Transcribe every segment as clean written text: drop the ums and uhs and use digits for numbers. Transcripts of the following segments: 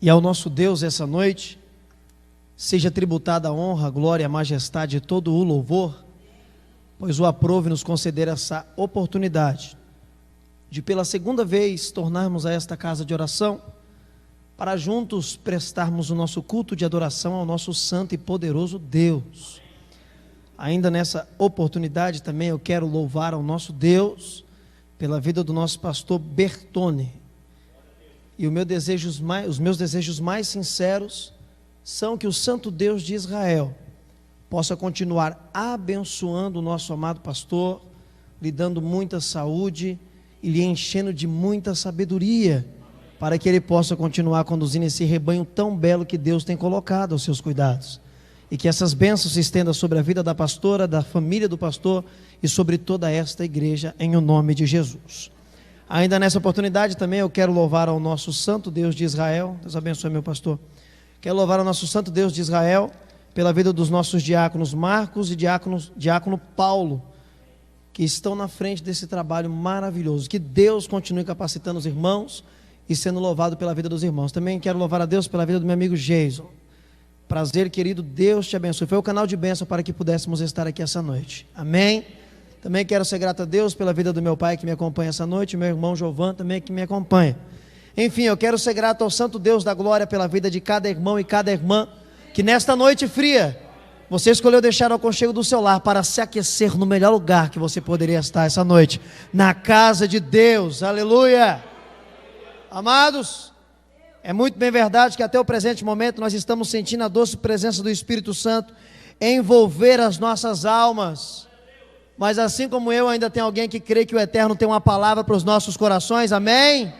E ao nosso Deus essa noite, seja tributada a honra, a glória, a majestade e todo o louvor, pois o aprove nos conceder essa oportunidade de pela segunda vez tornarmos a esta casa de oração, para juntos prestarmos o nosso culto de adoração ao nosso santo e poderoso Deus. Ainda nessa oportunidade também eu quero louvar ao nosso Deus pela vida do nosso pastor Bertone. E os meus desejos mais sinceros são que o santo Deus de Israel possa continuar abençoando o nosso amado pastor, lhe dando muita saúde e lhe enchendo de muita sabedoria, para que ele possa continuar conduzindo esse rebanho tão belo que Deus tem colocado aos seus cuidados. E que essas bênçãos se estendam sobre a vida da pastora, da família do pastor e sobre toda esta igreja, em o nome de Jesus. Ainda nessa oportunidade também eu quero louvar ao nosso santo Deus de Israel. Deus abençoe meu pastor. Quero louvar ao nosso santo Deus de Israel pela vida dos nossos diáconos Marcos e diácono Paulo, que estão na frente desse trabalho maravilhoso. Que Deus continue capacitando os irmãos e sendo louvado pela vida dos irmãos. Também quero louvar a Deus pela vida do meu amigo Jason. Prazer, querido, Deus te abençoe. Foi o canal de bênção para que pudéssemos estar aqui essa noite. Amém? Também quero ser grato a Deus pela vida do meu pai que me acompanha essa noite, meu irmão Jovan também que me acompanha. Enfim, eu quero ser grato ao santo Deus da glória pela vida de cada irmão e cada irmã, que nesta noite fria, você escolheu deixar o aconchego do seu lar para se aquecer no melhor lugar que você poderia estar essa noite, na casa de Deus. Aleluia! Amados, é muito bem verdade que até o presente momento nós estamos sentindo a doce presença do Espírito Santo envolver as nossas almas. Mas assim como eu, ainda tem alguém que crê que o Eterno tem uma palavra para os nossos corações, amém?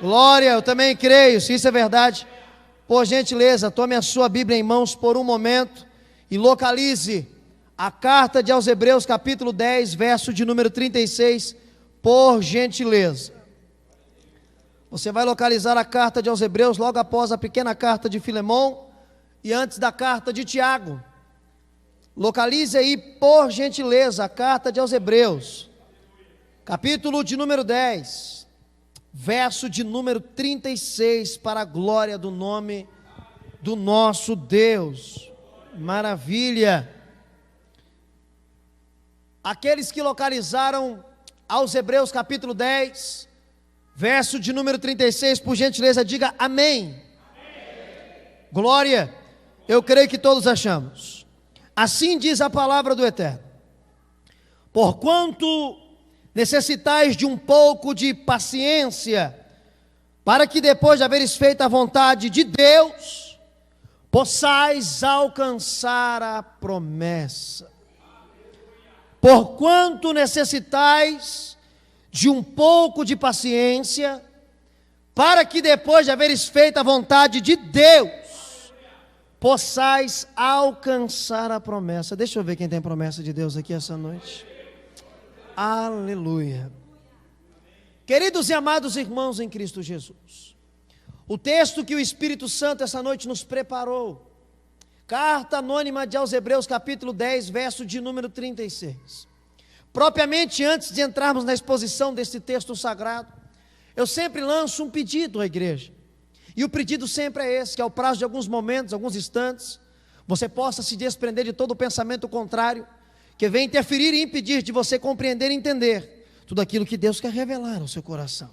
Glória, eu também creio, se isso é verdade, por gentileza, tome a sua Bíblia em mãos por um momento e localize a carta aos Hebreus, capítulo 10, verso de número 36, por gentileza. Você vai localizar a carta aos Hebreus logo após a pequena carta de Filemão e antes da carta de Tiago. Localize aí, por gentileza, a carta aos Hebreus, capítulo de número 10, verso de número 36, para a glória do nome do nosso Deus. Maravilha! Aqueles que localizaram aos Hebreus capítulo 10, verso de número 36, por gentileza, diga amém. Amém. Glória, eu creio que todos achamos. Assim diz a palavra do Eterno: porquanto necessitais de um pouco de paciência, para que depois de haveres feito a vontade de Deus, possais alcançar a promessa. Porquanto necessitais de um pouco de paciência, para que depois de haveres feito a vontade de Deus, possais alcançar a promessa. Deixa eu ver quem tem promessa de Deus aqui essa noite. Aleluia. Queridos e amados irmãos em Cristo Jesus, o texto que o Espírito Santo essa noite nos preparou, carta anônima aos Hebreus capítulo 10, verso de número 36. Propriamente antes de entrarmos na exposição deste texto sagrado, eu sempre lanço um pedido à igreja, e o pedido sempre é esse: que ao prazo de alguns momentos, alguns instantes, você possa se desprender de todo o pensamento contrário, que vem interferir e impedir de você compreender e entender tudo aquilo que Deus quer revelar ao seu coração.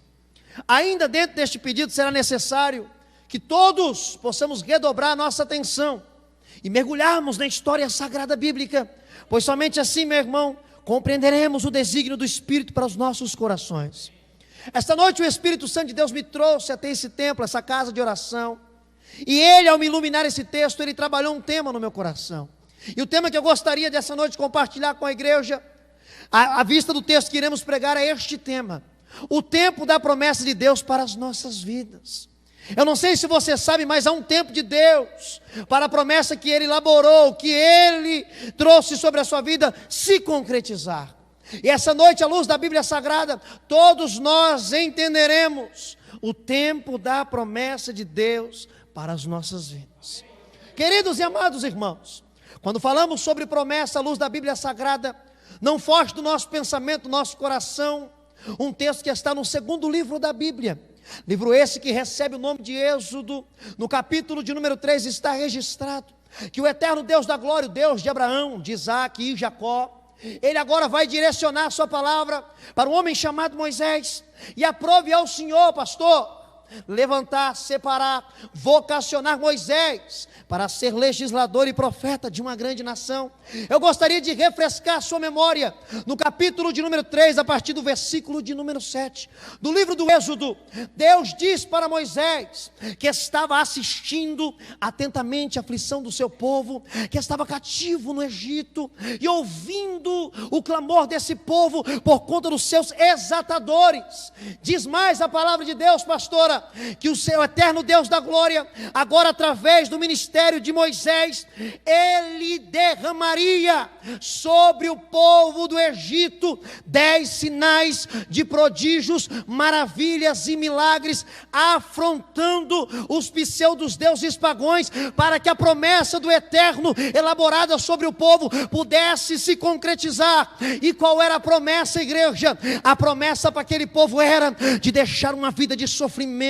Ainda dentro deste pedido será necessário que todos possamos redobrar a nossa atenção e mergulharmos na história sagrada bíblica, pois somente assim, meu irmão, compreenderemos o desígnio do Espírito para os nossos corações. Esta noite o Espírito Santo de Deus me trouxe até esse templo, essa casa de oração, e Ele, ao me iluminar esse texto, Ele trabalhou um tema no meu coração, e o tema que eu gostaria dessa noite compartilhar com a igreja, à vista do texto que iremos pregar, é este tema: o tempo da promessa de Deus para as nossas vidas. Eu não sei se você sabe, mas há um tempo de Deus para a promessa que Ele elaborou, que Ele trouxe sobre a sua vida se concretizar. E essa noite, à luz da Bíblia Sagrada, todos nós entenderemos o tempo da promessa de Deus para as nossas vidas. Queridos e amados irmãos, quando falamos sobre promessa à luz da Bíblia Sagrada, não foge do nosso pensamento, do nosso coração, um texto que está no segundo livro da Bíblia, Livro esse que recebe o nome de Êxodo. No capítulo de número 3 está registrado que o eterno Deus da glória, o Deus de Abraão, de Isaac e Jacó, Ele agora vai direcionar a sua palavra para um homem chamado Moisés. E aprove ao Senhor, pastor, levantar, separar, vocacionar Moisés para ser legislador e profeta de uma grande nação. Eu gostaria de refrescar sua memória no capítulo de número 3, a partir do versículo de número 7 do livro do Êxodo. Deus diz para Moisés, que estava assistindo atentamente a aflição do seu povo, que estava cativo no Egito, e ouvindo o clamor desse povo por conta dos seus exatadores. Diz mais a palavra de Deus, pastora, que o seu eterno Deus da glória, agora através do ministério de Moisés, Ele derramaria sobre o povo do Egito 10 sinais de prodígios, maravilhas e milagres, afrontando os pseudos deuses pagãos, para que a promessa do eterno, elaborada sobre o povo, pudesse se concretizar. E qual era a promessa, igreja? A promessa para aquele povo era de deixar uma vida de sofrimento,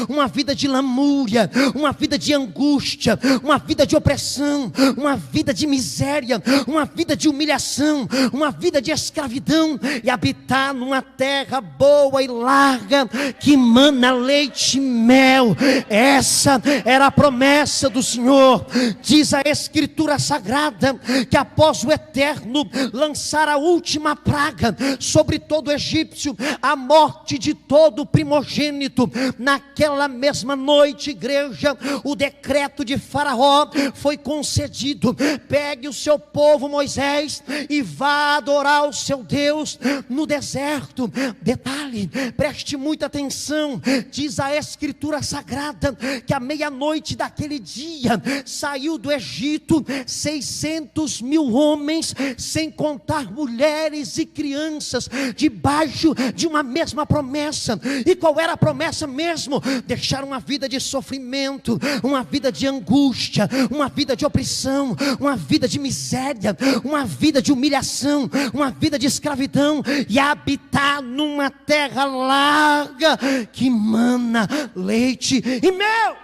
uma vida de lamúria, uma vida de angústia, uma vida de opressão, uma vida de miséria, uma vida de humilhação, uma vida de escravidão, e habitar numa terra boa e larga, que mana leite e mel. Essa era a promessa do Senhor. Diz a Escritura Sagrada que após o eterno lançar a última praga sobre todo egípcio, a morte de todo primogênito, naquela mesma noite, igreja, o decreto de Faraó foi concedido: pegue o seu povo Moisés e vá adorar o seu Deus no deserto. Detalhe, preste muita atenção, diz a Escritura Sagrada que à meia-noite daquele dia saiu do Egito 600 mil homens, sem contar mulheres e crianças, debaixo de uma mesma promessa. E qual era a promessa mesmo? Deixar uma vida de sofrimento, uma vida de angústia, uma vida de opressão, uma vida de miséria, uma vida de humilhação, uma vida de escravidão, e habitar numa terra larga que mana leite e mel.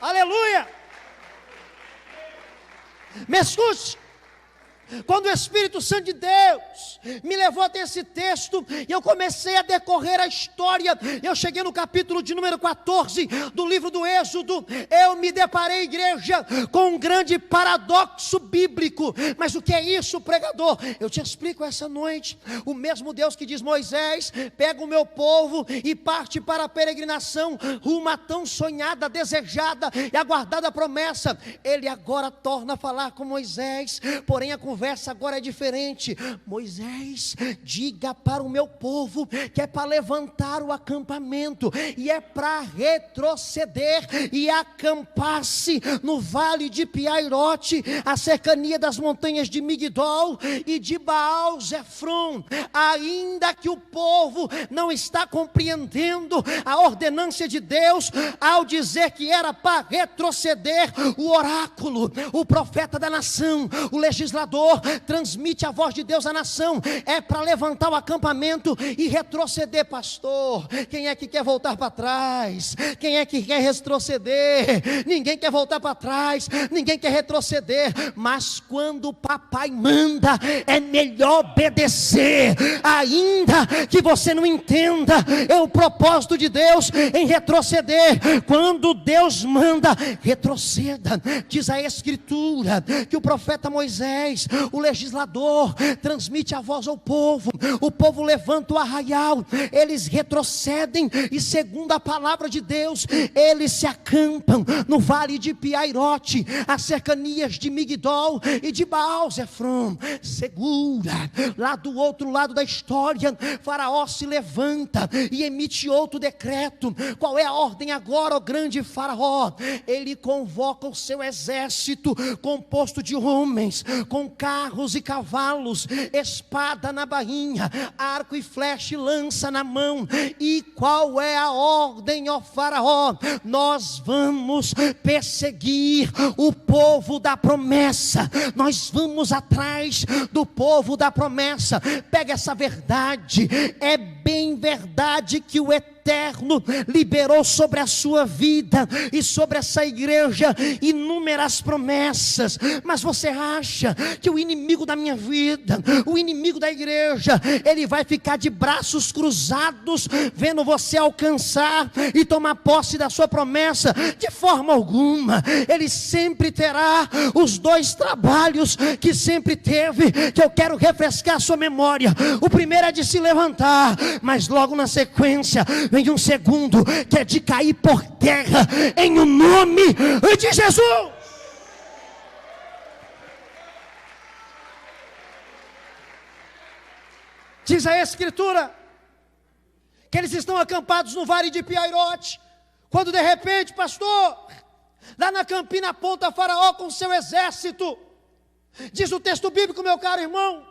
Aleluia! Me escute. Quando o Espírito Santo de Deus me levou até esse texto, e eu comecei a decorrer a história, eu cheguei no capítulo de número 14 do livro do Êxodo, eu me deparei, igreja, com um grande paradoxo bíblico. Mas o que é isso, pregador? Eu te explico essa noite. O mesmo Deus que diz: Moisés, pega o meu povo e parte para a peregrinação rumo à tão sonhada, desejada e aguardada promessa, Ele agora torna a falar com Moisés, porém a conversa agora é diferente. Moisés, diga para o meu povo que é para levantar o acampamento, e é para retroceder e acampar-se no vale de Piairote, a cercania das montanhas de Migdol e de Baal-Zefron. Ainda que o povo não está compreendendo a ordenância de Deus ao dizer que era para retroceder, o oráculo, o profeta da nação, o legislador, transmite a voz de Deus à nação: é para levantar o acampamento e retroceder. Pastor, quem é que quer voltar para trás? Quem é que quer retroceder? Ninguém quer voltar para trás, ninguém quer retroceder. Mas quando o papai manda, é melhor obedecer, ainda que você não entenda o propósito de Deus em retroceder. Quando Deus manda, retroceda. Diz a Escritura que o profeta Moisés, o legislador, transmite a voz ao povo. O povo levanta o arraial, eles retrocedem, e segundo a palavra de Deus, eles se acampam no vale de Piairote, as cercanias de Migdol e de Baal-Zefron. Segura, lá do outro lado da história, Faraó se levanta e emite outro decreto. Qual é a ordem agora, ó grande Faraó? Ele convoca o seu exército, composto de homens, com carros e cavalos, espada na bainha, arco e flecha e lança na mão. E qual é a ordem, ó Faraó? Nós vamos perseguir o povo da promessa, nós vamos atrás do povo da promessa. Pega essa verdade, é bem verdade que o Eterno liberou sobre a sua vida e sobre essa igreja inúmeras promessas, mas você acha que o inimigo da minha vida, o inimigo da igreja, ele vai ficar de braços cruzados vendo você alcançar e tomar posse da sua promessa? De forma alguma. Ele sempre terá os dois trabalhos que sempre teve, que eu quero refrescar a sua memória. O primeiro é de se levantar, mas logo na sequência vem um segundo, que é de cair por terra em o nome de Jesus. Diz a Escritura que eles estão acampados no vale de Piairote, quando de repente, pastor, lá na campina aponta Faraó com seu exército. Diz o texto bíblico, meu caro irmão,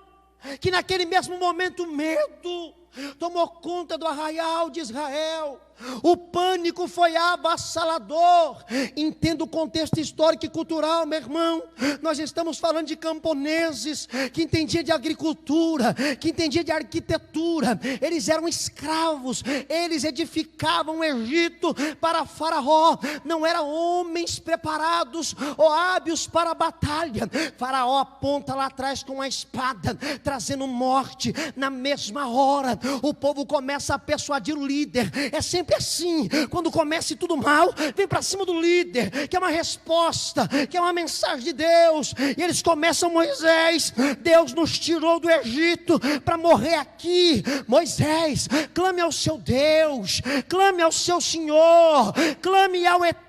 que naquele mesmo momento medo tomou conta do arraial de Israel. O pânico foi avassalador. Entenda o contexto histórico e cultural, meu irmão. Nós estamos falando de camponeses que entendiam de agricultura, que entendiam de arquitetura. Eles eram escravos, eles edificavam o Egito para Faraó. Não eram homens preparados ou hábeis para a batalha. Faraó aponta lá atrás com a espada, trazendo morte. Na mesma hora, o povo começa a persuadir o líder. É sempre assim, quando começa tudo mal, vem para cima do líder, que é uma resposta, que é uma mensagem de Deus. E eles começam: Moisés, Deus nos tirou do Egito para morrer aqui. Moisés, clame ao seu Deus, clame ao seu Senhor, clame ao Eterno.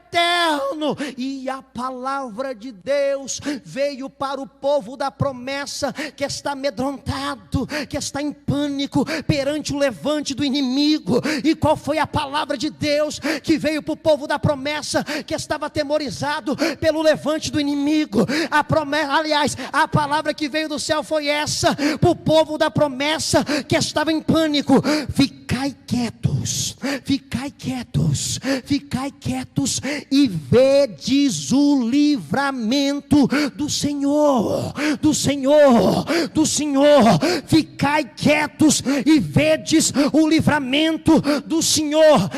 E a palavra de Deus veio para o povo da promessa, que está amedrontado, que está em pânico perante o levante do inimigo. E qual foi a palavra de Deus que veio para o povo da promessa, que estava atemorizado pelo levante do inimigo? A promessa, aliás, a palavra que veio do céu foi essa para o povo da promessa, que estava em pânico: ficai quietos, ficai quietos, ficai quietos e vedes o livramento do Senhor, do Senhor, do Senhor. Ficai quietos e vedes o livramento do Senhor.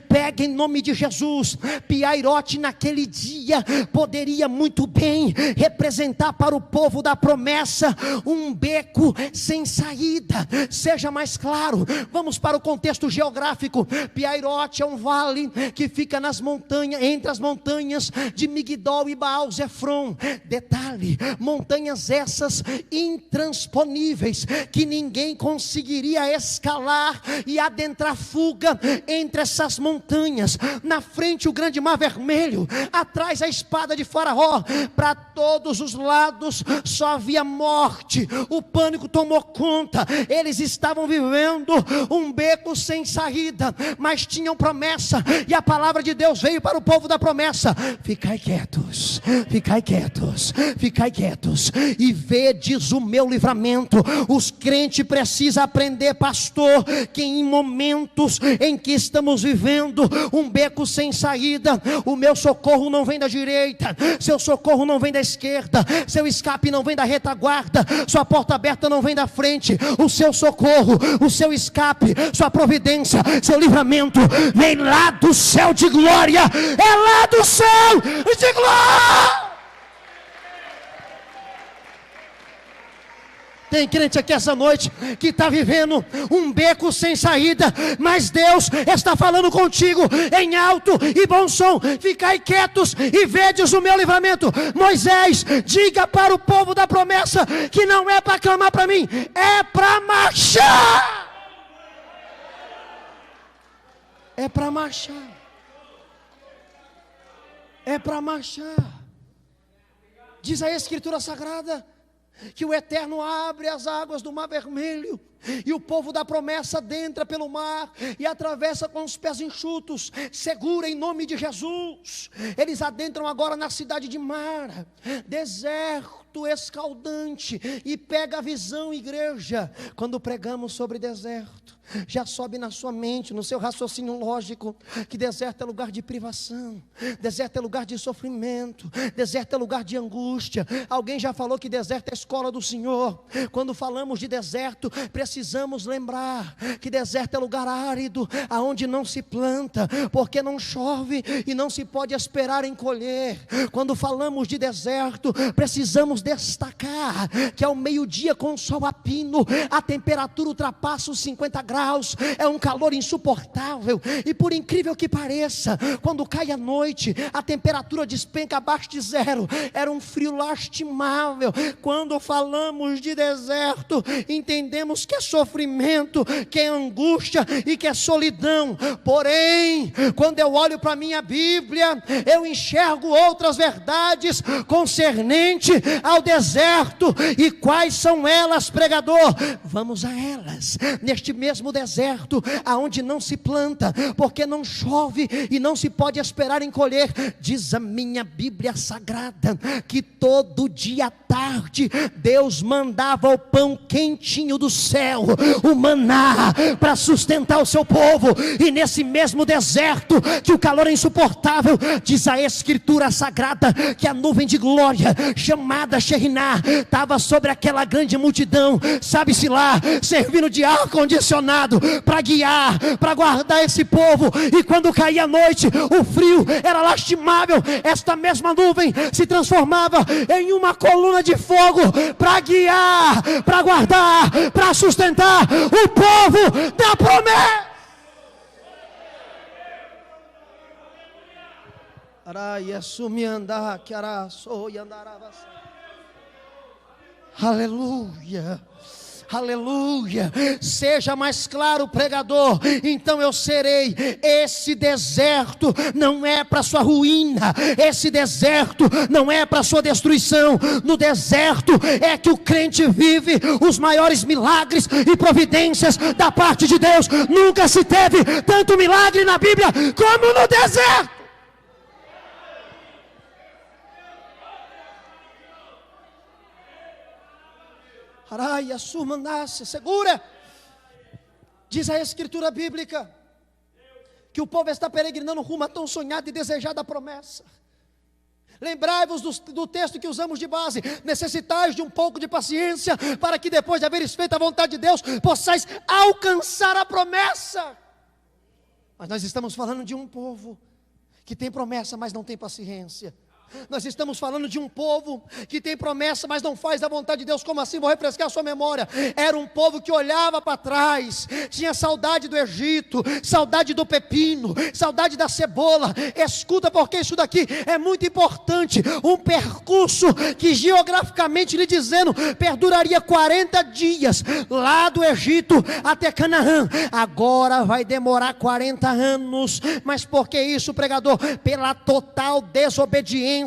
Pega em nome de Jesus. Piairote naquele dia poderia muito bem representar para o povo da promessa um beco sem saída. Seja mais claro, vamos para o contexto geográfico. Piairote é um vale que fica nas montanhas, entre as montanhas de Migdol e Baal-Zefron. Detalhe, montanhas essas intransponíveis, que ninguém conseguiria escalar e adentrar fuga entre essas montanhas. Na frente o grande mar vermelho, atrás a espada de Faraó. Para todos os lados só havia morte. O pânico tomou conta. Eles estavam vivendo um beco sem saída, mas tinham promessa, e a palavra de Deus veio para o povo da promessa: ficai quietos, ficai quietos, ficai quietos e vedes o meu livramento. Os crentes precisam aprender, pastor, que em momentos em que estamos vivendo um beco sem saída, o meu socorro não vem da direita, seu socorro não vem da esquerda, seu escape não vem da retaguarda, sua porta aberta não vem da frente. O seu socorro, o seu escape, sua providência, seu livramento vem lá do céu de glória. É lá do céu de glória. Tem crente aqui essa noite que está vivendo um beco sem saída, mas Deus está falando contigo em alto e bom som: ficai quietos e vedes o meu livramento. Moisés, diga para o povo da promessa que não é para clamar para mim, é para marchar. É para marchar. É para marchar. Diz a Escritura Sagrada que o Eterno abre as águas do mar vermelho, e o povo da promessa adentra pelo mar e atravessa com os pés enxutos, segura em nome de Jesus. Eles adentram agora na cidade de Mara, deserto escaldante. E pega a visão, igreja, quando pregamos sobre deserto, Já sobe na sua mente, no seu raciocínio lógico, que deserto é lugar de privação, deserto é lugar de sofrimento, deserto é lugar de angústia. Alguém já falou que deserto é a escola do Senhor. Quando falamos de deserto, precisamos lembrar que deserto é lugar árido, aonde não se planta, porque não chove e não se pode esperar em colher. Quando falamos de deserto, precisamos destacar que ao meio-dia, com o sol a pino, a temperatura ultrapassa os 50 graus, é um calor insuportável, e por incrível que pareça, quando cai a noite, a temperatura despenca abaixo de zero. Era um frio lastimável. Quando falamos de deserto, entendemos que é sofrimento, que é angústia e que é solidão. Porém, quando eu olho para a minha Bíblia, eu enxergo outras verdades concernente ao deserto. E quais são elas, pregador? Vamos a elas. Neste mesmo deserto, aonde não se planta, porque não chove e não se pode esperar em colher, diz a minha Bíblia Sagrada, que todo dia à tarde, Deus mandava o pão quentinho do céu, o maná, para sustentar o seu povo. E nesse mesmo deserto, que o calor é insuportável, diz a Escritura Sagrada, que a nuvem de glória, chamada Shekhinah, estava sobre aquela grande multidão, sabe-se lá, servindo de ar-condicionado, para guiar, para guardar esse povo. E quando caía a noite, o frio era lastimável. Esta mesma nuvem se transformava em uma coluna de fogo, para guiar, para guardar, para sustentar o povo da promessa. Aleluia. Aleluia, seja mais claro, pregador. Então eu serei. Esse deserto não é para sua ruína, esse deserto não é para sua destruição. No deserto é que o crente vive os maiores milagres e providências da parte de Deus. Nunca se teve tanto milagre na Bíblia como no deserto. Araia, surmandácia, segura. Diz a Escritura Bíblica que o povo está peregrinando rumo a tão sonhada e desejada promessa. Lembrai-vos do texto que usamos de base: necessitais de um pouco de paciência, para que depois de haveres feito a vontade de Deus, possais alcançar a promessa. Mas nós estamos falando de um povo que tem promessa, mas não tem paciência. Nós estamos falando de um povo que tem promessa, mas não faz a vontade de Deus. Como assim? Vou refrescar a sua memória. Era um povo que olhava para trás, tinha saudade do Egito, saudade do pepino, saudade da cebola. Escuta, porque isso daqui é muito importante. Um percurso que, geograficamente lhe dizendo, perduraria 40 dias, lá do Egito até Canaã. Agora vai demorar 40 anos. Mas por que isso, pregador? Pela total desobediência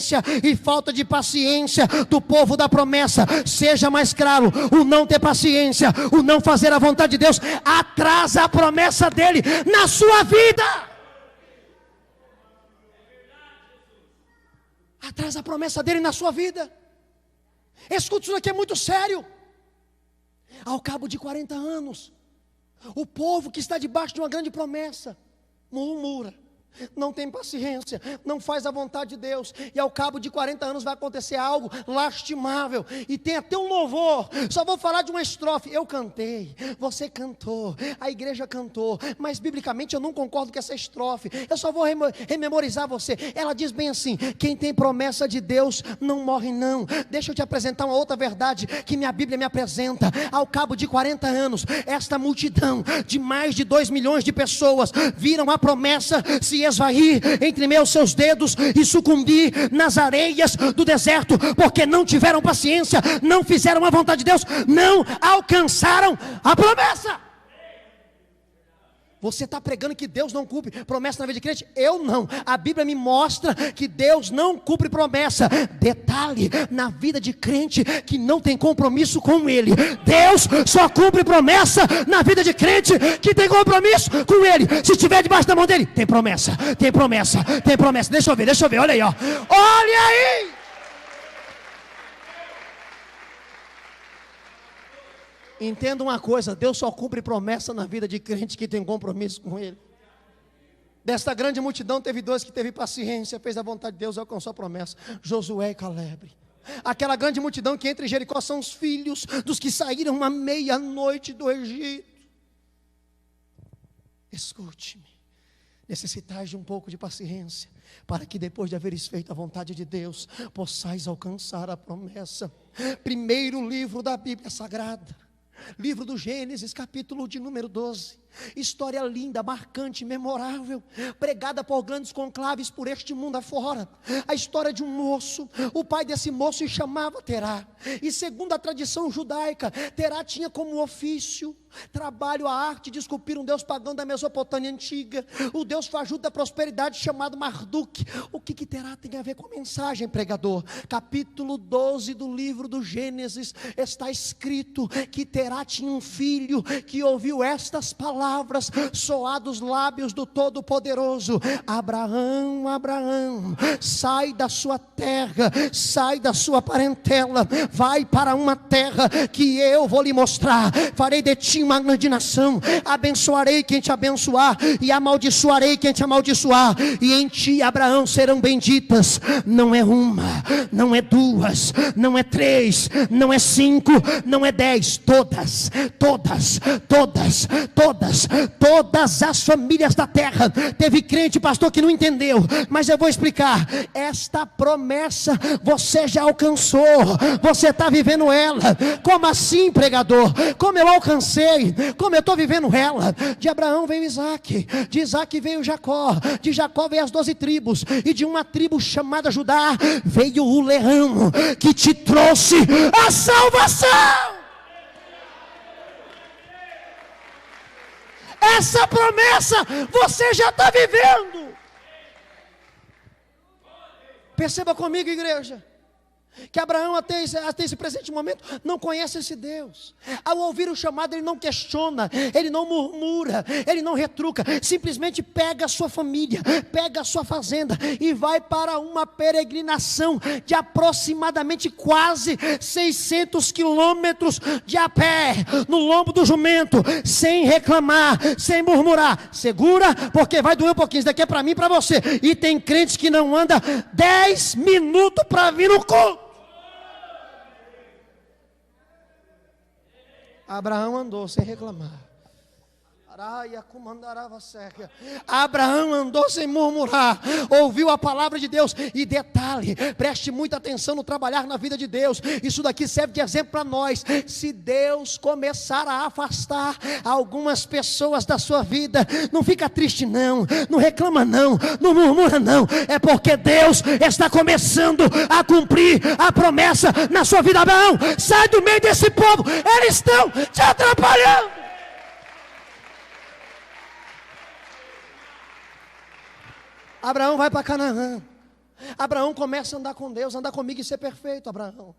e falta de paciência do povo da promessa. Seja mais claro: o não ter paciência, o não fazer a vontade de Deus, atrasa a promessa dele na sua vida. Atrasa a promessa dele na sua vida. Escuta, isso aqui é muito sério. Ao cabo de 40 anos, o povo que está debaixo de uma grande promessa murmura, não tem paciência, não faz a vontade de Deus. E ao cabo de 40 anos vai acontecer algo lastimável. E tem até um louvor. Só vou falar de uma estrofe. Eu cantei, você cantou, a igreja cantou, mas biblicamente eu não concordo com essa estrofe. Eu só vou rememorizar você. Ela diz bem assim: quem tem promessa de Deus não morre não. Deixa eu te apresentar uma outra verdade que minha Bíblia me apresenta. Ao cabo de 40 anos, esta multidão de mais de 2 milhões de pessoas viram a promessa se esvair entre meus seus dedos e sucumbir nas areias do deserto, porque não tiveram paciência, não fizeram a vontade de Deus, não alcançaram a promessa. Você está pregando que Deus não cumpre promessa na vida de crente? Eu não. A Bíblia me mostra que Deus não cumpre promessa. Detalhe, na vida de crente que não tem compromisso com Ele. Deus só cumpre promessa na vida de crente que tem compromisso com Ele. Se estiver debaixo da mão dele, tem promessa, tem promessa, tem promessa. Deixa eu ver, olha aí, ó. Olha aí! Entenda uma coisa: Deus só cumpre promessa na vida de crente que tem compromisso com Ele. Desta grande multidão teve dois que teve paciência, fez a vontade de Deus e alcançou a promessa: Josué e Calebe. Aquela grande multidão que entre Jericó são os filhos dos que saíram à meia-noite do Egito. Escute-me, necessitais de um pouco de paciência, para que depois de haveres feito a vontade de Deus, possais alcançar a promessa. Primeiro livro da Bíblia Sagrada, livro do Gênesis, capítulo de número 12. História linda, marcante, memorável, pregada por grandes conclaves por este mundo afora. A história de um moço. O pai desse moço se chamava Terá, e segundo a tradição judaica, Terá tinha como ofício, trabalho, a arte de esculpir um deus pagão da Mesopotâmia antiga, o deus fajuto da prosperidade chamado Marduk. O que Terá tem a ver com a mensagem, pregador? Capítulo 12 do livro do Gênesis está escrito que Terá tinha um filho que ouviu estas palavras soar dos lábios do Todo-Poderoso: Abraão, Abraão, sai da sua terra, sai da sua parentela, vai para uma terra que eu vou lhe mostrar. Farei de ti uma grande nação, abençoarei quem te abençoar e amaldiçoarei quem te amaldiçoar, e em ti, Abraão, serão benditas não é uma, não é duas, não é três, não é 5, não é 10, todas as famílias da terra. Teve crente, pastor, que não entendeu, mas eu vou explicar. Esta promessa você já alcançou, você está vivendo ela. Como assim, pregador? Como eu alcancei? Como eu estou vivendo ela? De Abraão veio Isaac, de Isaac veio Jacó, de Jacó veio as 12 tribos, e de uma tribo chamada Judá veio o leão que te trouxe a salvação. Essa promessa você já está vivendo. Perceba comigo, igreja, que Abraão até esse presente momento não conhece esse Deus. Ao ouvir o chamado, ele não questiona, ele não murmura, ele não retruca, simplesmente pega a sua família, pega a sua fazenda e vai para uma peregrinação de aproximadamente quase 600 quilômetros de a pé, no lombo do jumento, sem reclamar, sem murmurar. Segura, porque vai doer um pouquinho, isso daqui é para mim e para você. E tem crentes que não andam 10 minutos para vir no culto. Abraão andou sem reclamar. Abraão andou sem murmurar, ouviu a palavra de Deus. E detalhe, preste muita atenção no trabalhar na vida de Deus. Isso daqui serve de exemplo para nós. Se Deus começar a afastar algumas pessoas da sua vida, não fica triste não, não reclama não, não murmura não. É porque Deus está começando a cumprir a promessa na sua vida. Abraão, sai do meio desse povo, eles estão te atrapalhando. Abraão vai para Canaã. Abraão começa a andar com Deus, andar comigo e ser perfeito, Abraão.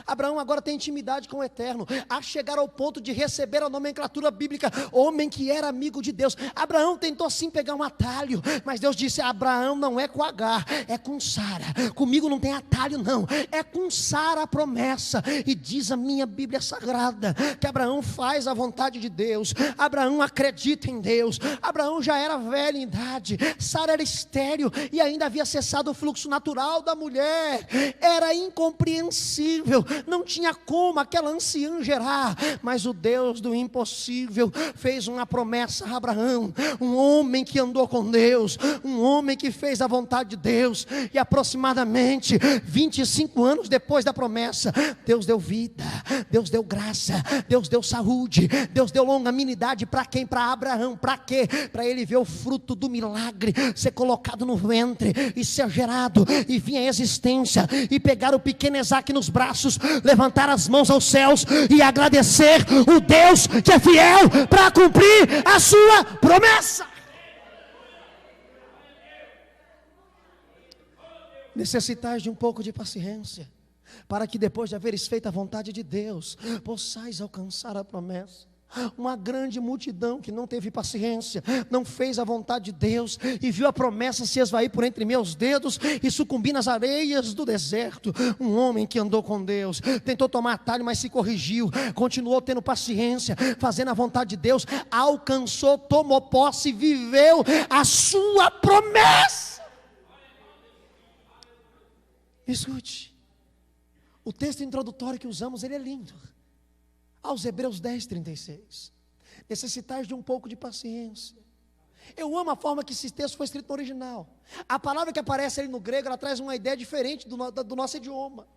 Abraão agora tem intimidade com o Eterno, a chegar ao ponto de receber a nomenclatura bíblica, homem que era amigo de Deus. Abraão tentou sim pegar um atalho, mas Deus disse: Abraão não é com Agar, é com Sara. Comigo não tem atalho não, é com Sara a promessa. E diz a minha Bíblia Sagrada que Abraão faz a vontade de Deus, Abraão acredita em Deus. Abraão já era velho em idade, Sara era estéril e ainda havia cessado o fluxo natural da mulher. Era incompreensível, não tinha como aquela anciã gerar, mas o Deus do impossível fez uma promessa a Abraão, um homem que andou com Deus, um homem que fez a vontade de Deus. E aproximadamente 25 anos depois da promessa, Deus deu vida, Deus deu graça, Deus deu saúde, Deus deu longanimidade. Para quem? Para Abraão. Para quê? Para ele ver o fruto do milagre ser colocado no ventre e ser gerado e vir à existência, e pegar o pequeno Isaque nos braços, levantar as mãos aos céus e agradecer o Deus que é fiel para cumprir a sua promessa. Necessitais de um pouco de paciência, para que depois de haveres feito a vontade de Deus, possais alcançar a promessa. Uma grande multidão que não teve paciência, não fez a vontade de Deus, e viu a promessa se esvair por entre meus dedos e sucumbir nas areias do deserto. Um homem que andou com Deus, tentou tomar atalho, mas se corrigiu, continuou tendo paciência, fazendo a vontade de Deus, alcançou, tomou posse, viveu a sua promessa. Escute, o texto introdutório que usamos, ele é lindo. Aos Hebreus 10:36, necessitais de um pouco de paciência. Eu amo a forma que esse texto foi escrito no original. A palavra que aparece ali no grego, ela traz uma ideia diferente do nosso idioma.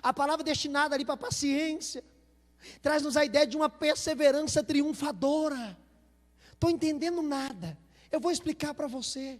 A palavra destinada ali para paciência, traz-nos a ideia de uma perseverança triunfadora. Estou entendendo nada, eu vou explicar para você.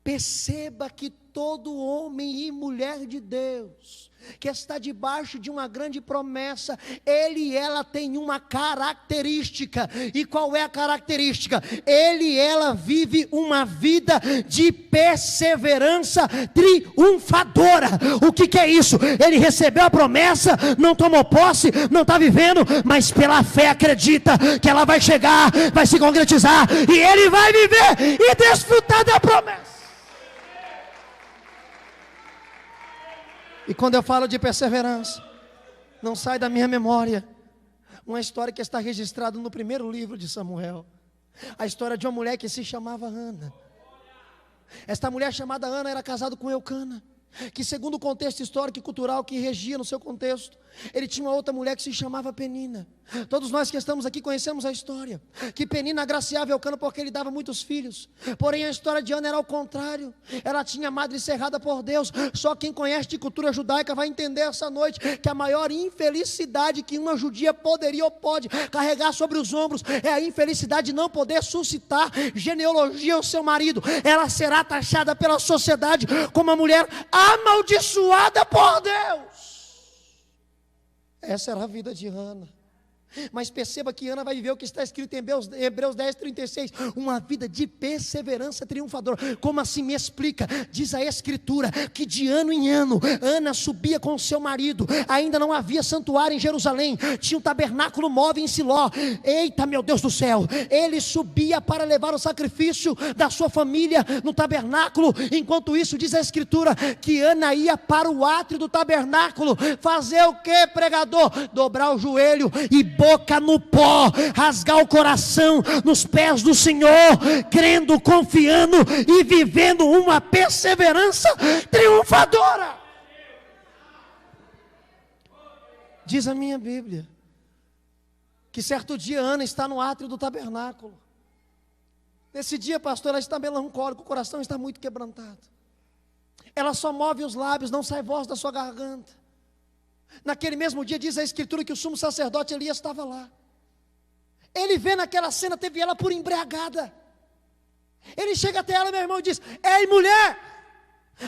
Perceba que todo homem e mulher de Deus, que está debaixo de uma grande promessa, ele e ela tem uma característica. E qual é a característica? Ele e ela vive uma vida de perseverança triunfadora. O que é isso? Ele recebeu a promessa, não tomou posse, não está vivendo, mas pela fé acredita que ela vai chegar, vai se concretizar, e ele vai viver e desfrutar da promessa. E quando eu falo de perseverança, não sai da minha memória uma história que está registrada no primeiro livro de Samuel. A história de uma mulher que se chamava Ana. Esta mulher chamada Ana era casada com Eucana, que segundo o contexto histórico e cultural que regia no seu contexto, ele tinha uma outra mulher que se chamava Penina. Todos nós que estamos aqui conhecemos a história, que Penina agraciava Eucana porque ele dava muitos filhos. Porém a história de Ana era ao contrário. Ela tinha a madre cerrada por Deus. Só quem conhece de cultura judaica vai entender essa noite que a maior infelicidade que uma judia poderia ou pode carregar sobre os ombros é a infelicidade de não poder suscitar genealogia ao seu marido. Ela será taxada pela sociedade como uma mulher amaldiçoada por Deus. Essa era a vida de Ana. Mas perceba que Ana vai viver o que está escrito em Hebreus 10:36, uma vida de perseverança triunfadora. Como assim? Me explica. Diz a Escritura que de ano em ano Ana subia com o seu marido. Ainda não havia santuário em Jerusalém, tinha um tabernáculo móvel em Siló. Eita, meu Deus do céu! Ele subia para levar o sacrifício da sua família no tabernáculo. Enquanto isso, diz a Escritura que Ana ia para o átrio do tabernáculo fazer o que, pregador? Dobrar o joelho e boca no pó, rasgar o coração nos pés do Senhor, crendo, confiando e vivendo uma perseverança triunfadora. Diz a minha Bíblia que certo dia Ana está no átrio do tabernáculo. Nesse dia, pastor, ela está melancólica, o coração está muito quebrantado. Ela só move os lábios, não sai voz da sua garganta. Naquele mesmo dia diz a Escritura que o sumo sacerdote Elias estava lá. Ele vê naquela cena, teve ela por embriagada. Ele chega até ela, meu irmão, e diz: ei, mulher,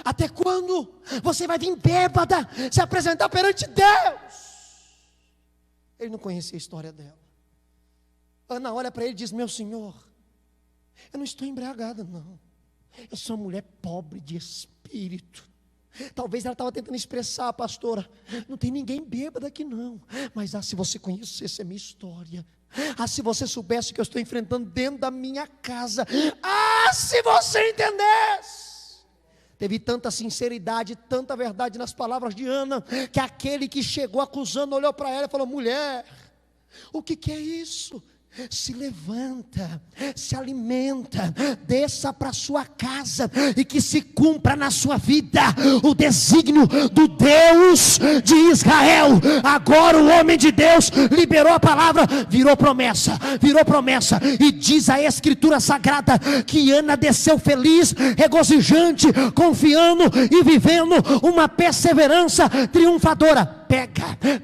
até quando você vai vir bêbada se apresentar perante Deus? Ele não conhecia a história dela. Ana olha para ele e diz: meu senhor, eu não estou embriagada, não. Eu sou uma mulher pobre de espírito. Talvez ela estava tentando expressar, pastora, não tem ninguém bêbado aqui não. Mas se você conhecesse a minha história, se você soubesse o que eu estou enfrentando dentro da minha casa, se você entendesse. Teve tanta sinceridade, tanta verdade nas palavras de Ana, que aquele que chegou acusando olhou para ela e falou: mulher, o que é isso? Se levanta, se alimenta, desça para sua casa e que se cumpra na sua vida o desígnio do Deus de Israel. Agora o homem de Deus liberou a palavra, virou promessa, e diz a Escritura Sagrada que Ana desceu feliz, regozijante, confiando e vivendo uma perseverança triunfadora.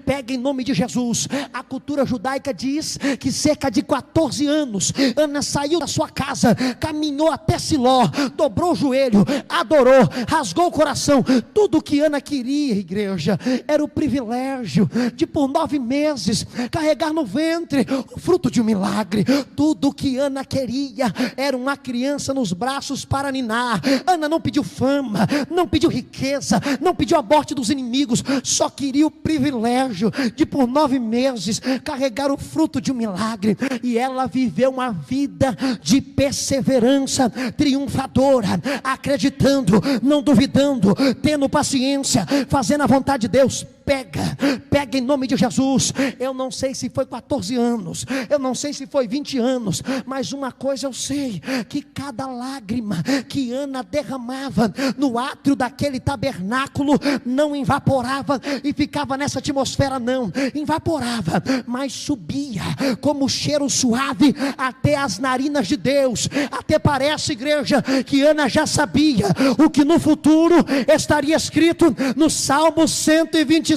Pega em nome de Jesus. A cultura judaica diz que cerca de 14 anos Ana saiu da sua casa, caminhou até Siló, dobrou o joelho, adorou, rasgou o coração. Tudo que Ana queria, igreja, era o privilégio de por 9 meses carregar no ventre o fruto de um milagre. Tudo que Ana queria era uma criança nos braços para ninar. Ana não pediu fama, não pediu riqueza, não pediu a morte dos inimigos, só queria o privilégio de por 9 meses carregar o fruto de um milagre, e ela viveu uma vida de perseverança triunfadora, acreditando, não duvidando, tendo paciência, fazendo a vontade de Deus. Pega em nome de Jesus. Eu não sei se foi 14 anos, eu não sei se foi 20 anos, mas uma coisa eu sei, que cada lágrima que Ana derramava no átrio daquele tabernáculo não evaporava e ficava nessa atmosfera, não evaporava, mas subia como cheiro suave até as narinas de Deus. Até parece, igreja, que Ana já sabia o que no futuro estaria escrito no Salmo 126.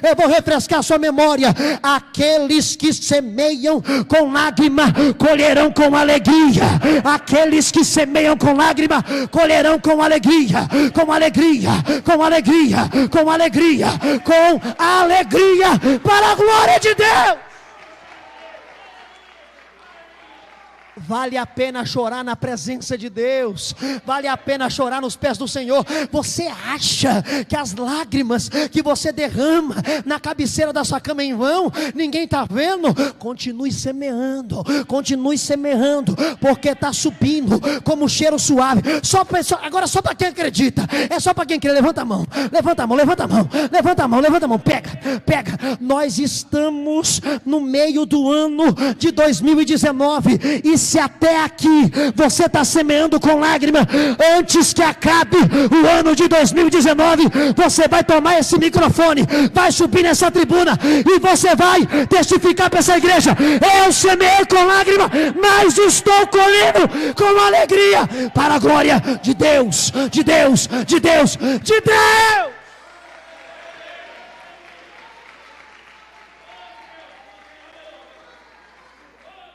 Eu vou refrescar sua memória: aqueles que semeiam com lágrima colherão com alegria. Aqueles que semeiam com lágrima colherão com alegria, com alegria, com alegria, com alegria, com alegria, para a glória de Deus. Vale a pena chorar na presença de Deus, vale a pena chorar nos pés do Senhor. Você acha que as lágrimas que você derrama na cabeceira da sua cama é em vão? Ninguém está vendo? Continue semeando, porque está subindo como cheiro suave. Agora só para quem acredita, é só para quem crê. Levanta a mão, levanta a mão, levanta a mão, levanta a mão, levanta a mão, pega. Nós estamos no meio do ano de 2019, e se até aqui você está semeando com lágrima, antes que acabe o ano de 2019, você vai tomar esse microfone, vai subir nessa tribuna e você vai testificar para essa igreja: eu semeei com lágrima, mas estou colhendo com alegria, para a glória de Deus, de Deus, de Deus, de Deus.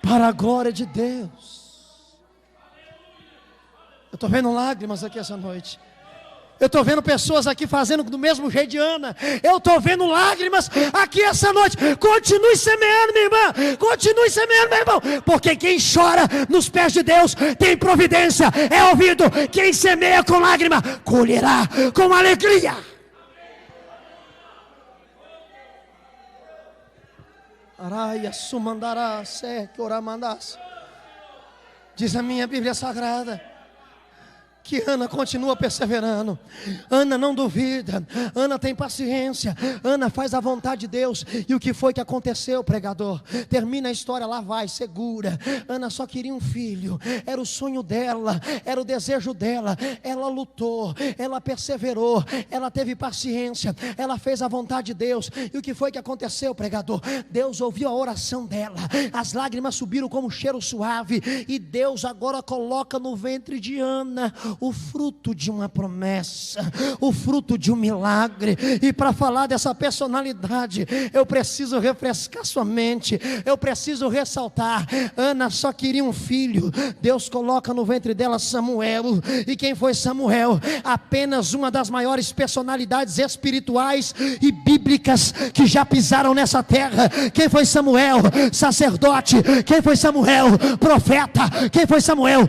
Para a glória de Deus. Eu estou vendo lágrimas aqui essa noite. Eu estou vendo pessoas aqui fazendo do mesmo jeito de Ana. Eu estou vendo lágrimas aqui essa noite. Continue semeando, minha irmã. Continue semeando, meu irmão. Porque quem chora nos pés de Deus tem providência, é ouvido. Quem semeia com lágrima colherá com alegria. Araia sumandará se que oramandas. Diz a minha Bíblia Sagrada que Ana continua perseverando. Ana não duvida, Ana tem paciência, Ana faz a vontade de Deus. E o que foi que aconteceu, pregador? Termina a história, lá vai, segura. Ana só queria um filho, era o sonho dela, era o desejo dela. Ela lutou, ela perseverou, ela teve paciência, ela fez a vontade de Deus. E o que foi que aconteceu, pregador? Deus ouviu a oração dela, as lágrimas subiram como um cheiro suave, e Deus agora coloca no ventre de Ana o fruto de uma promessa, o fruto de um milagre. E para falar dessa personalidade, eu preciso refrescar sua mente, eu preciso ressaltar: Ana só queria um filho, Deus coloca no ventre dela Samuel. E quem foi Samuel? Apenas uma das maiores personalidades espirituais e bíblicas que já pisaram nessa terra. Quem foi Samuel? Sacerdote. Quem foi Samuel? Profeta. Quem foi Samuel?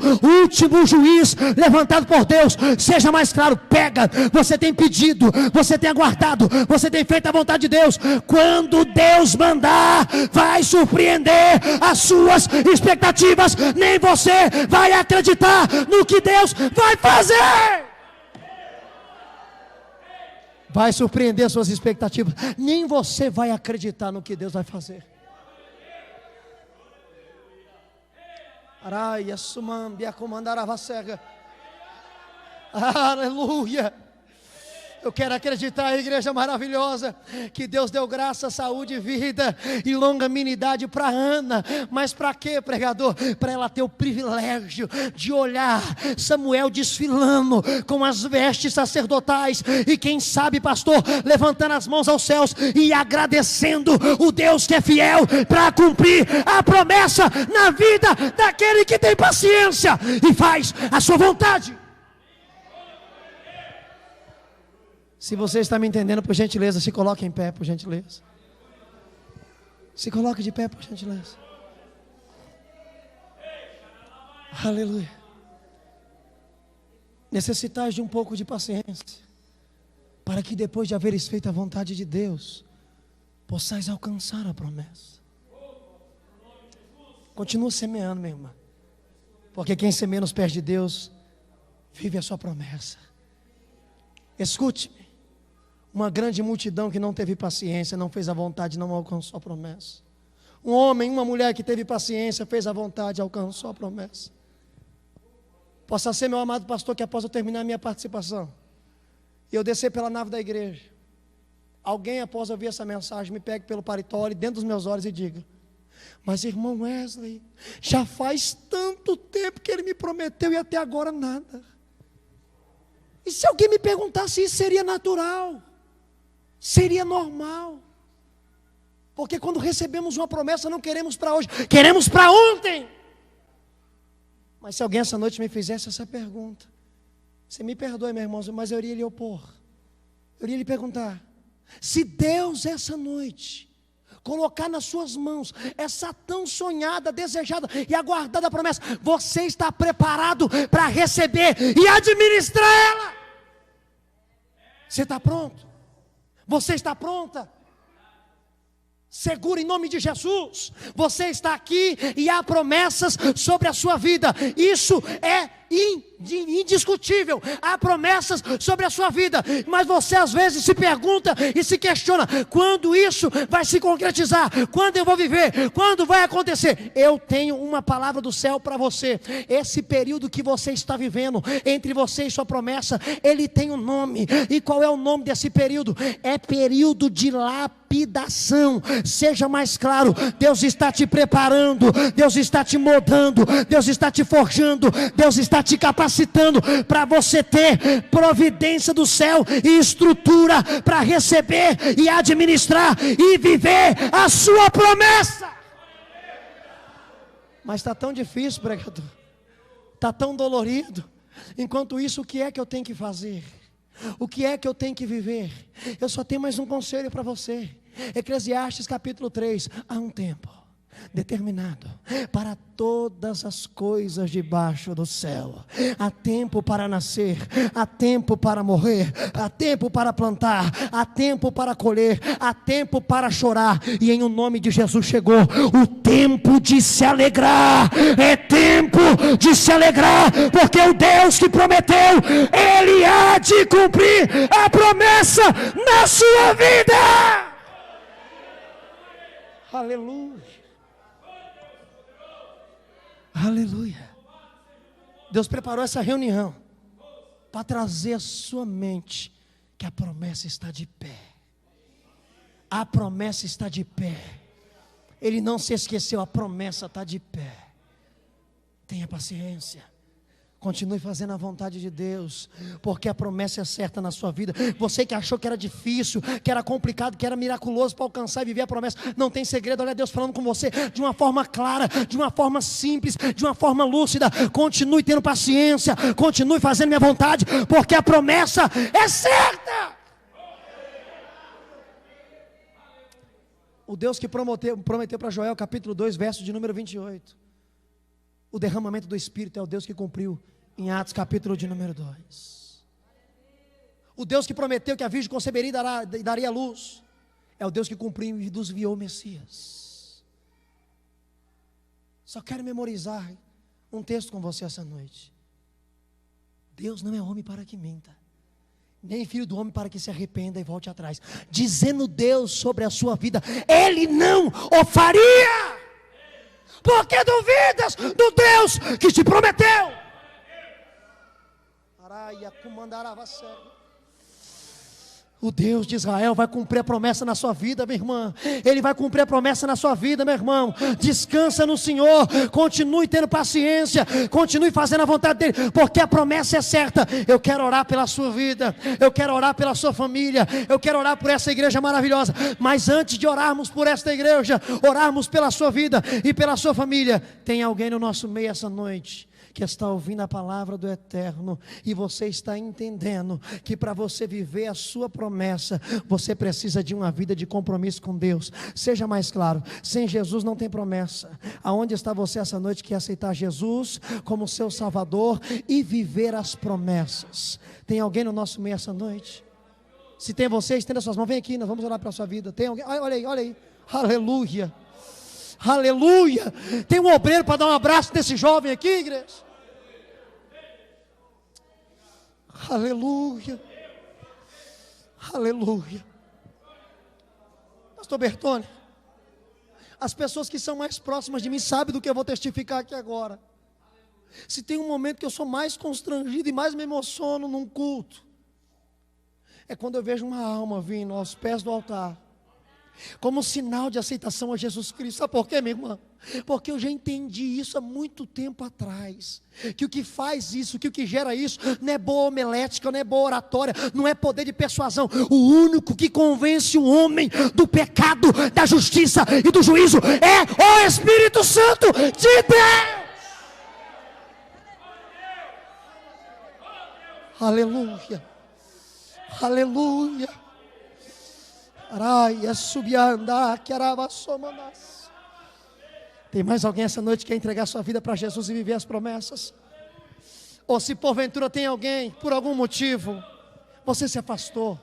Último juiz levantado por Deus. Seja mais claro, pega. Você tem pedido, você tem aguardado, você tem feito a vontade de Deus. Quando Deus mandar, vai surpreender as suas expectativas. Nem você vai acreditar no que Deus vai fazer. Vai surpreender as suas expectativas. Nem você vai acreditar no que Deus vai fazer. Araia sumambia comandarava cega. Aleluia. Eu quero acreditar, igreja maravilhosa, que Deus deu graça, saúde, vida e longanimidade para Ana. Mas para quê, pregador? Para ela ter o privilégio de olhar Samuel desfilando com as vestes sacerdotais, e quem sabe, pastor, levantando as mãos aos céus e agradecendo o Deus que é fiel para cumprir a promessa na vida daquele que tem paciência e faz a sua vontade. Se você está me entendendo, por gentileza, se coloque em pé, por gentileza. Se coloque de pé, por gentileza. Aleluia. Necessitais de um pouco de paciência para que depois de haveres feito a vontade de Deus, possais alcançar a promessa. Continua semeando, minha irmã, porque quem semeia nos pés de Deus, vive a sua promessa. Escute-me, uma grande multidão que não teve paciência, não fez a vontade, não alcançou a promessa. Um homem, uma mulher que teve paciência, fez a vontade, alcançou a promessa. Possa ser, meu amado pastor, que após eu terminar a minha participação, e eu descer pela nave da igreja, alguém após ouvir essa mensagem, me pegue pelo paletó, olhe dentro dos meus olhos e diga: mas irmão Wesley, já faz tanto tempo que ele me prometeu e até agora nada. E se alguém me perguntasse, isso seria natural, seria normal, porque quando recebemos uma promessa não queremos para hoje, queremos para ontem. Mas se alguém essa noite me fizesse essa pergunta, você me perdoe, meu irmão, mas eu iria lhe opor, eu iria lhe perguntar: se Deus essa noite colocar nas suas mãos essa tão sonhada, desejada e aguardada promessa, você está preparado para receber e administrar ela? Você está pronto? Você está pronta? Segura em nome de Jesus. Você está aqui e há promessas sobre a sua vida. Isso é indiscutível. Há promessas sobre a sua vida, mas você às vezes se pergunta e se questiona: quando isso vai se concretizar? Quando eu vou viver? Quando vai acontecer? Eu tenho uma palavra do céu para você. Esse período que você está vivendo, entre você e sua promessa, ele tem um nome. E qual é o nome desse período? É período de lapidação. Seja mais claro: Deus está te preparando, Deus está te moldando, Deus está te forjando, Deus está te capacitando para você ter providência do céu e estrutura para receber e administrar e viver a sua promessa. Mas está tão difícil, pregador, está tão dolorido. Enquanto isso, o que é que eu tenho que fazer? O que é que eu tenho que viver? Eu só tenho mais um conselho para você. Eclesiastes capítulo 3. Há um tempo determinado para todas as coisas debaixo do céu. Há tempo para nascer, há tempo para morrer, há tempo para plantar, há tempo para colher, há tempo para chorar. E em o nome de Jesus chegou o tempo de se alegrar. É tempo de se alegrar, porque o Deus que prometeu, Ele há de cumprir a promessa na sua vida. Aleluia. Aleluia. Deus preparou essa reunião para trazer à sua mente que a promessa está de pé. A promessa está de pé. Ele não se esqueceu, a promessa está de pé. Tenha paciência. Continue fazendo a vontade de Deus, porque a promessa é certa na sua vida. Você que achou que era difícil, que era complicado, que era miraculoso para alcançar e viver a promessa, não tem segredo. Olha Deus falando com você de uma forma clara, de uma forma simples, de uma forma lúcida. Continue tendo paciência, continue fazendo minha vontade, porque a promessa é certa. O Deus que prometeu para Joel capítulo 2, verso de número 28. O derramamento do Espírito é o Deus que cumpriu em Atos capítulo de número 2. O Deus que prometeu que a Virgem conceberia e daria luz, é o Deus que cumpriu e nos enviou o Messias. Só quero memorizar um texto com você essa noite. Deus não é homem para que minta, nem filho do homem para que se arrependa e volte atrás. Dizendo Deus sobre a sua vida, Ele não o faria. Porque duvidas do Deus que te prometeu? O Deus de Israel vai cumprir a promessa na sua vida, minha irmã. Ele vai cumprir a promessa na sua vida, meu irmão. Descansa no Senhor. Continue tendo paciência. Continue fazendo a vontade dEle, porque a promessa é certa. Eu quero orar pela sua vida. Eu quero orar pela sua família. Eu quero orar por essa igreja maravilhosa. Mas antes de orarmos por esta igreja, orarmos pela sua vida e pela sua família, tem alguém no nosso meio essa noite que está ouvindo a palavra do Eterno, e você está entendendo que para você viver a sua promessa, você precisa de uma vida de compromisso com Deus. Seja mais claro: sem Jesus não tem promessa. Aonde está você essa noite que quer aceitar Jesus como seu Salvador e viver as promessas? Tem alguém no nosso meio essa noite? Se tem você, estenda suas mãos, vem aqui, nós vamos orar pela sua vida. Tem alguém? Olha aí, olha aí. Aleluia. Aleluia. Tem um obreiro para dar um abraço nesse jovem aqui, igreja. Aleluia. Aleluia. Pastor Bertone, as pessoas que são mais próximas de mim sabem do que eu vou testificar aqui agora. Se tem um momento que eu sou mais constrangido e mais me emociono num culto, é quando eu vejo uma alma vindo aos pés do altar, como sinal de aceitação a Jesus Cristo. Sabe por quê, minha irmã? Porque eu já entendi isso há muito tempo atrás, que o que faz isso, que o que gera isso, não é boa homilética, não é boa oratória, não é poder de persuasão. O único que convence o homem do pecado, da justiça e do juízo é o Espírito Santo de Deus. Aleluia, aleluia. Tem mais alguém essa noite que quer entregar sua vida para Jesus e viver as promessas? Ou se porventura tem alguém, por algum motivo, você se afastou,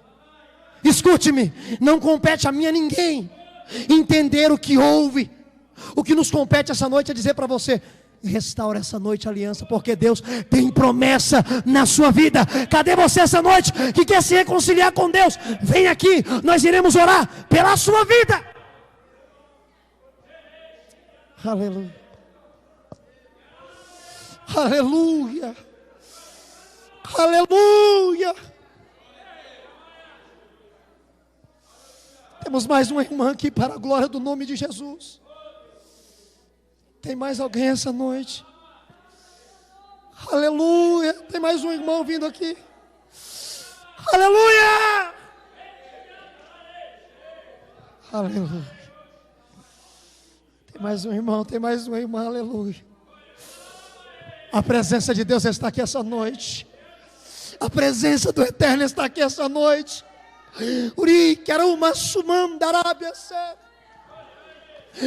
escute-me, não compete a mim a ninguém entender o que houve. O que nos compete essa noite é dizer para você: restaura essa noite a aliança, porque Deus tem promessa na sua vida. Cadê você essa noite que quer se reconciliar com Deus? Vem aqui, nós iremos orar pela sua vida. Aleluia. Aleluia. Aleluia. Temos mais uma irmã aqui para a glória do nome de Jesus. Tem mais alguém essa noite? Aleluia. Tem mais um irmão vindo aqui. Aleluia. Aleluia. Tem mais um irmão, tem mais uma irmã. Aleluia. A presença de Deus está aqui essa noite. A presença do Eterno está aqui essa noite. Uri, quero uma sumam da Arábia.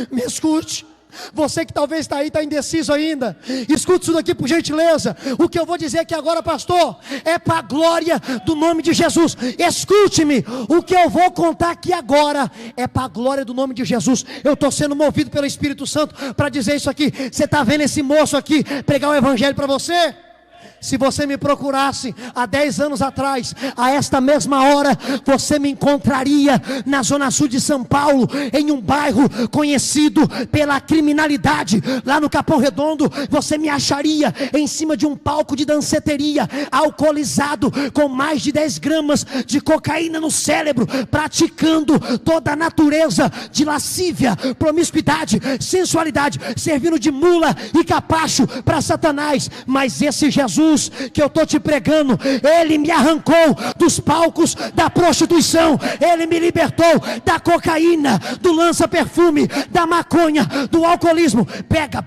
Me escute. Você que talvez está aí, está indeciso ainda, escute isso daqui por gentileza. O que eu vou dizer aqui agora, pastor, é para a glória do nome de Jesus. Escute-me, o que eu vou contar aqui agora é para a glória do nome de Jesus. Eu estou sendo movido pelo Espírito Santo para dizer isso aqui. Você está vendo esse moço aqui pregar o evangelho para você? Se você me procurasse há 10 anos atrás, a esta mesma hora, você me encontraria na zona sul de São Paulo, em um bairro conhecido pela criminalidade. Lá no Capão Redondo, você me acharia em cima de um palco de danceteria, alcoolizado, com mais de 10 gramas de cocaína no cérebro, praticando toda a natureza de lascívia, promiscuidade, sensualidade, servindo de mula e capacho para Satanás. Mas esse Jesus que eu estou te pregando, Ele me arrancou dos palcos da prostituição, Ele me libertou da cocaína, do lança-perfume, da maconha, do alcoolismo. Pega.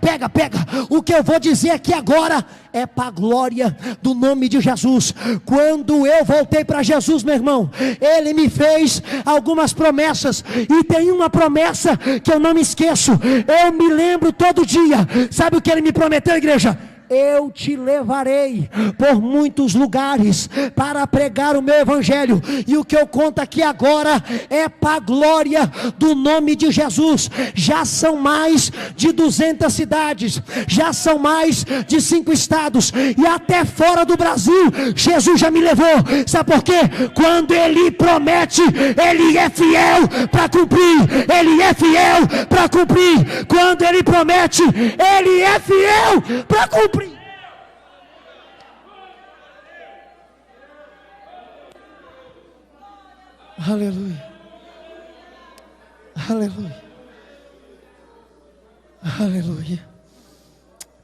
O que eu vou dizer aqui agora é para a glória do nome de Jesus. Quando eu voltei para Jesus, meu irmão, Ele me fez algumas promessas, e tem uma promessa que eu não me esqueço, eu me lembro todo dia. Sabe o que Ele me prometeu, igreja? Eu te levarei por muitos lugares para pregar o meu evangelho. E o que eu conto aqui agora é para a glória do nome de Jesus. Já são mais de 200 cidades, já são mais de 5 estados, e até fora do Brasil Jesus já me levou. Sabe por quê? Quando Ele promete, Ele é fiel para cumprir. Ele é fiel para cumprir. Quando Ele promete, Ele é fiel para cumprir. Aleluia. Aleluia. Aleluia.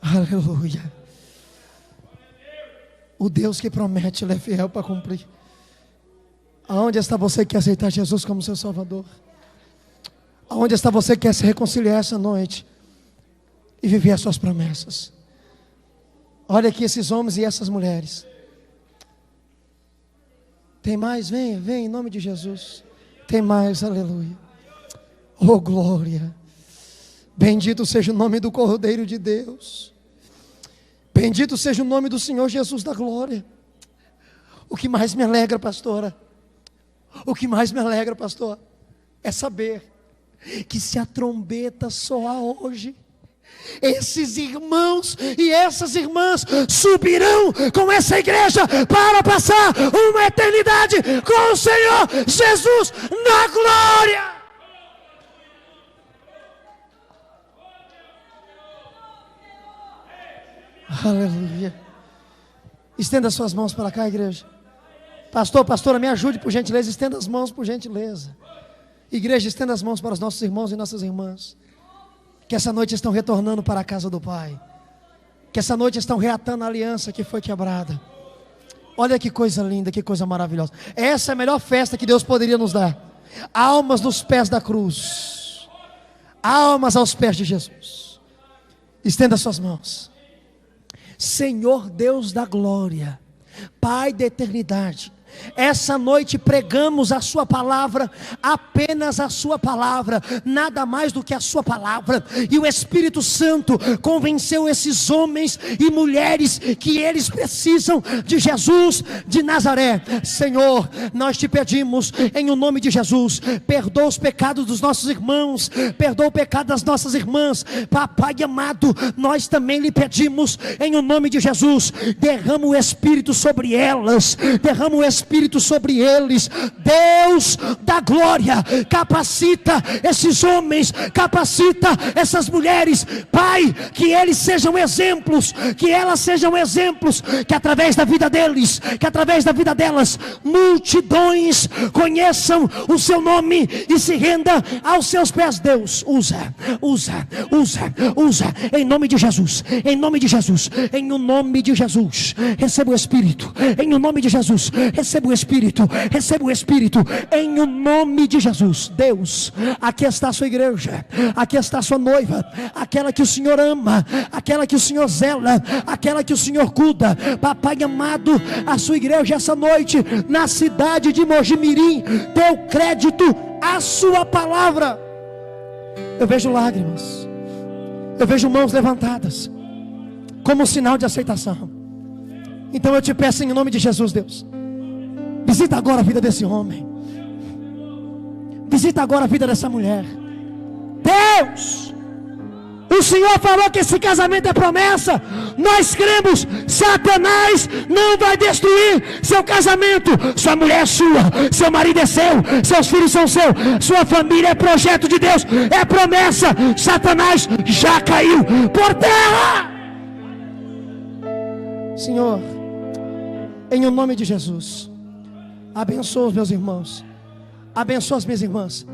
Aleluia. O Deus que promete, Ele é fiel para cumprir. Aonde está você que quer aceitar Jesus como seu Salvador? Aonde está você que quer se reconciliar essa noite e viver as suas promessas? Olha aqui esses homens e essas mulheres. Tem mais? Venha, em nome de Jesus. Tem mais, aleluia. Oh, glória. Bendito seja o nome do Cordeiro de Deus. Bendito seja o nome do Senhor Jesus da glória. O que mais me alegra, pastora, O que mais me alegra, pastor, é saber que se a trombeta soar hoje, esses irmãos e essas irmãs subirão com essa igreja para passar uma eternidade com o Senhor Jesus na glória. Aleluia. Estenda suas mãos para cá, igreja. Pastor, pastora, me ajude por gentileza. Estenda as mãos por gentileza. Igreja, estenda as mãos para os nossos irmãos e nossas irmãs que essa noite estão retornando para a casa do Pai, que essa noite estão reatando a aliança que foi quebrada. Olha que coisa linda, que coisa maravilhosa. Essa é a melhor festa que Deus poderia nos dar. Almas nos pés da cruz, almas aos pés de Jesus. Estenda suas mãos. Senhor Deus da glória, Pai da eternidade, essa noite pregamos a sua palavra, apenas a sua palavra, nada mais do que a sua palavra. E o Espírito Santo convenceu esses homens e mulheres que eles precisam de Jesus de Nazaré. Senhor, nós te pedimos em o nome de Jesus, perdoa os pecados dos nossos irmãos, perdoa o pecado das nossas irmãs. Papai amado, nós também lhe pedimos em o nome de Jesus, derrama o Espírito sobre elas, derrama o Espírito sobre eles. Deus da glória, capacita esses homens, capacita essas mulheres, Pai, que eles sejam exemplos, que elas sejam exemplos, que através da vida deles, que através da vida delas, multidões conheçam o seu nome e se rendam aos seus pés. Deus, usa, em nome de Jesus, em nome de Jesus, em o nome de Jesus. Receba o Espírito, em o nome de Jesus. Receba o Espírito, em o nome de Jesus. Deus, aqui está a sua igreja, aqui está a sua noiva, aquela que o Senhor ama, aquela que o Senhor zela, aquela que o Senhor cuida. Papai amado, a sua igreja essa noite, na cidade de Mojimirim, deu crédito à sua palavra. Eu vejo lágrimas, eu vejo mãos levantadas, como sinal de aceitação. Então eu te peço em nome de Jesus, Deus, visita agora a vida desse homem, visita agora a vida dessa mulher. Deus, o Senhor falou que esse casamento é promessa. Nós cremos. Satanás não vai destruir seu casamento. Sua mulher é sua, seu marido é seu, seus filhos são seus, sua família é projeto de Deus, é promessa. Satanás já caiu por terra. Senhor, em o nome de Jesus, abençoa os meus irmãos, abençoa as minhas irmãs.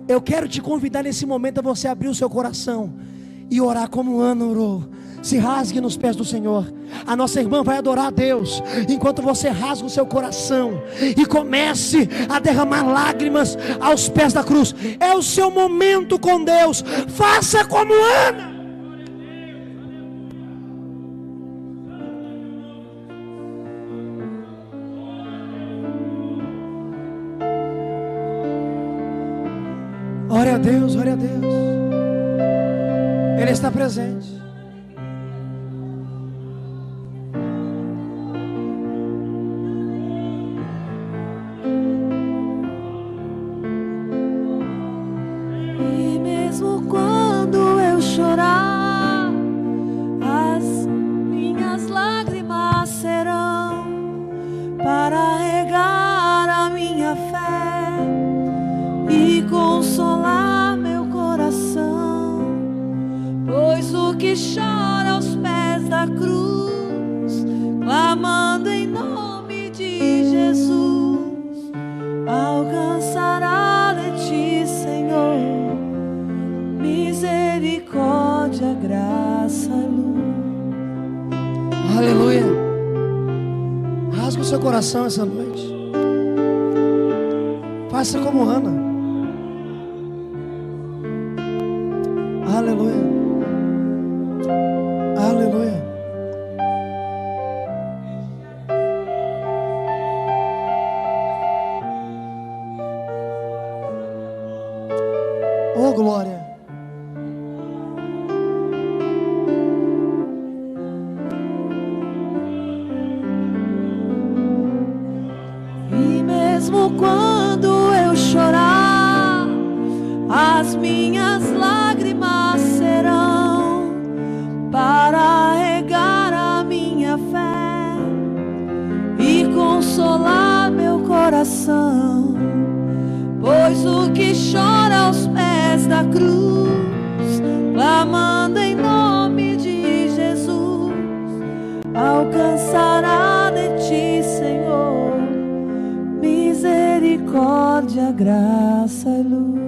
Eu quero te convidar nesse momento a você abrir o seu coração e orar como Ana orou. Se rasgue nos pés do Senhor. A nossa irmã vai adorar a Deus enquanto você rasga o seu coração e comece a derramar lágrimas aos pés da cruz. É o seu momento com Deus. Faça como Ana. Ore a Deus, ore a Deus. Ele está presente. E mesmo quando eu chorar, as minhas lágrimas serão para regar a minha fé e consolar meu coração, pois o que chora aos pés da cruz, clamando em nome de Jesus, alcançará de ti, Senhor, misericórdia, graça, luz. Aleluia. Rasga o seu coração essa noite. Faça como Ana. Aleluia. Aleluia. Oh, glória. E mesmo quando minhas lágrimas serão para regar a minha fé e consolar meu coração, pois o que chora aos pés da cruz, clamando em nome de Jesus, alcançará de ti, Senhor, misericórdia, graça e luz.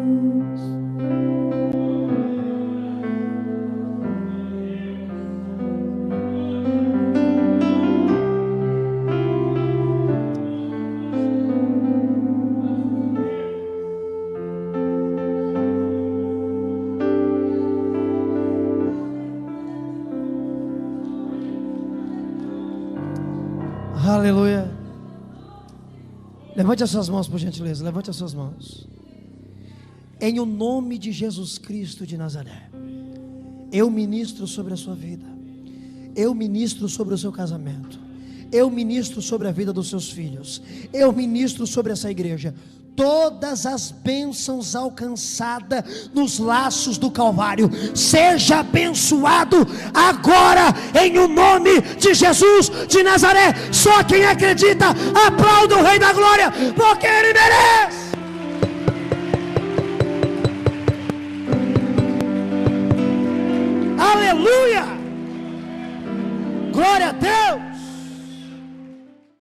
Aleluia. Levante as suas mãos, por gentileza. Levante as suas mãos. Em o nome de Jesus Cristo de Nazaré, eu ministro sobre a sua vida. Eu ministro sobre o seu casamento. Eu ministro sobre a vida dos seus filhos. Eu ministro sobre essa igreja. Todas as bênçãos alcançadas nos laços do Calvário, seja abençoado agora em o nome de Jesus de Nazaré. Só quem acredita, aplauda o Rei da Glória, porque Ele merece. Aleluia, glória a Deus.